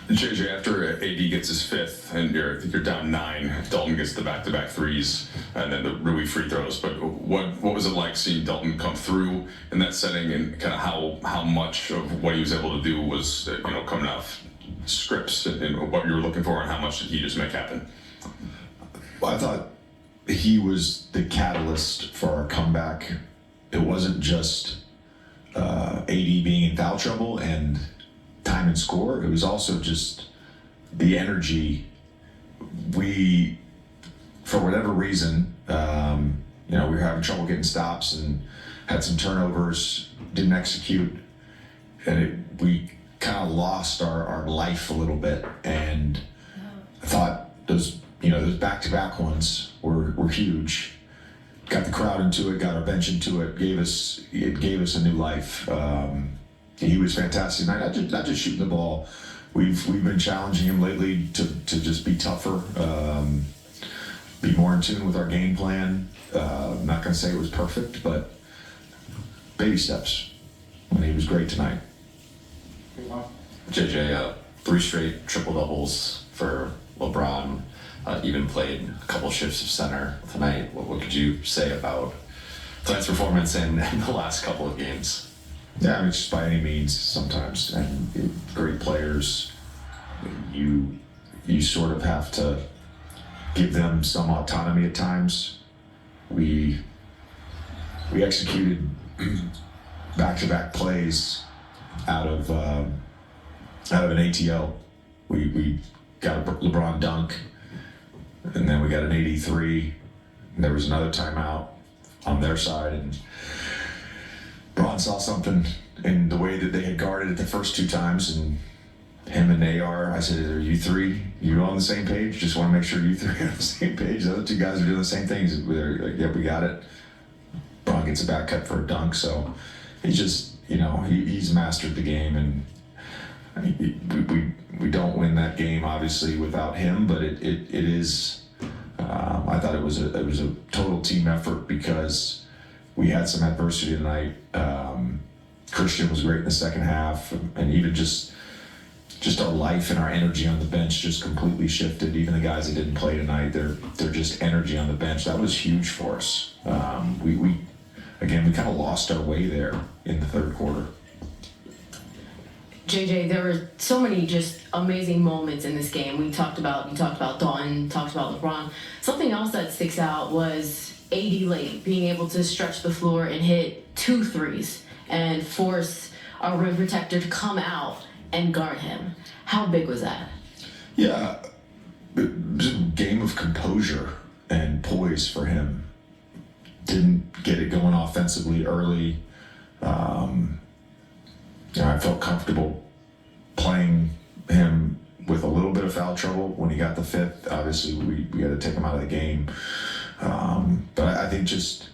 JJ, after AD gets his fifth and I think you're down 9, Dalton gets the back-to-back threes and then the Rui free throws. But what was it like seeing Dalton come through in that setting, and kind of how much of what he was able to do was coming off scripts and what you were looking for, and how much did he just make happen? Well, I thought he was the catalyst for our comeback. It wasn't just AD being in foul trouble and time and score. It was also just the energy. We, for whatever reason, we were having trouble getting stops and had some turnovers, didn't execute, and we kind of lost our life a little bit. And I thought those back-to-back ones were huge. Got the crowd into it, got our bench into it, gave us a new life. He was fantastic. Not just shooting the ball. We've been challenging him lately to just be tougher, be more in tune with our game plan. I'm not going to say it was perfect, but baby steps. And he was great tonight. JJ, 3 straight triple doubles for LeBron. Even played a couple shifts of center tonight. What could you say about tonight's performance and the last couple of games? Yeah, it's just by any means sometimes, and great players, you sort of have to give them some autonomy at times. We executed back-to-back plays out of an ATO. We got a LeBron dunk, and then we got an 83. And there was another timeout on their side, and Braun saw something in the way that they had guarded it the first 2 times, and him and AR, I said, "Are you 3? You on the same page? Just want to make sure you 3 are on the same page." The other 2 guys are doing the same things. They're like, "Yep, we got it." Braun gets a back cut for a dunk, so he's just, he's mastered the game, and we don't win that game obviously without him, but it is. I thought it was a total team effort because we had some adversity tonight. Christian was great in the second half, and even just our life and our energy on the bench just completely shifted. Even the guys that didn't play tonight, they're just energy on the bench. That was huge for us. We kind of lost our way there in the third quarter. JJ, there were so many just amazing moments in this game. You talked about Dalton, talked about LeBron. Something else that sticks out was AD late, being able to stretch the floor and hit 2 threes and force our rim protector to come out and guard him. How big was that? Yeah, it was a game of composure and poise for him. Didn't get it going offensively early. I felt comfortable playing him with a little bit of foul trouble when he got the 5th. Obviously, we had to take him out of the game. But I think just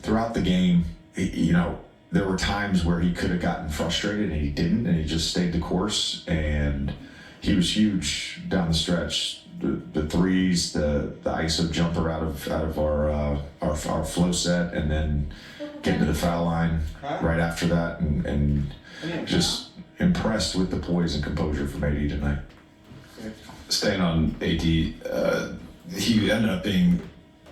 throughout the game, there were times where he could have gotten frustrated and he didn't, and he just stayed the course. And he was huge down the stretch. The threes, the ISO jumper out of our flow set, and then getting to the foul line right after that, and just impressed with the poise and composure from AD tonight. Staying on AD, he ended up being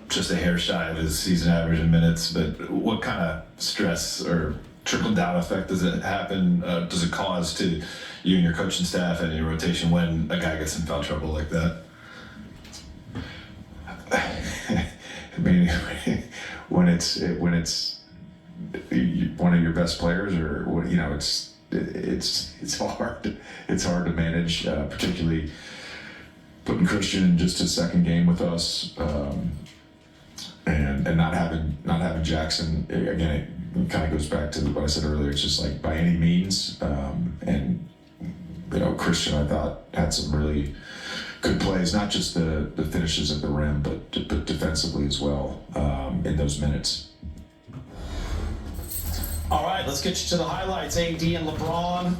just a hair shy of his season average in minutes, but what kind of stress or trickle-down effect does it happen? Does it cause to you and your coaching staff and your rotation when a guy gets in foul trouble like that? I mean, when it's one of your best players, or it's hard. It's hard to manage, particularly putting Christian in just his second game with us, and not having Jackson. Again, it kind of goes back to what I said earlier. It's just like by any means, and Christian, I thought, had some really good plays, not just the finishes at the rim, but defensively as well in those minutes. All right, let's get you to the highlights. AD and LeBron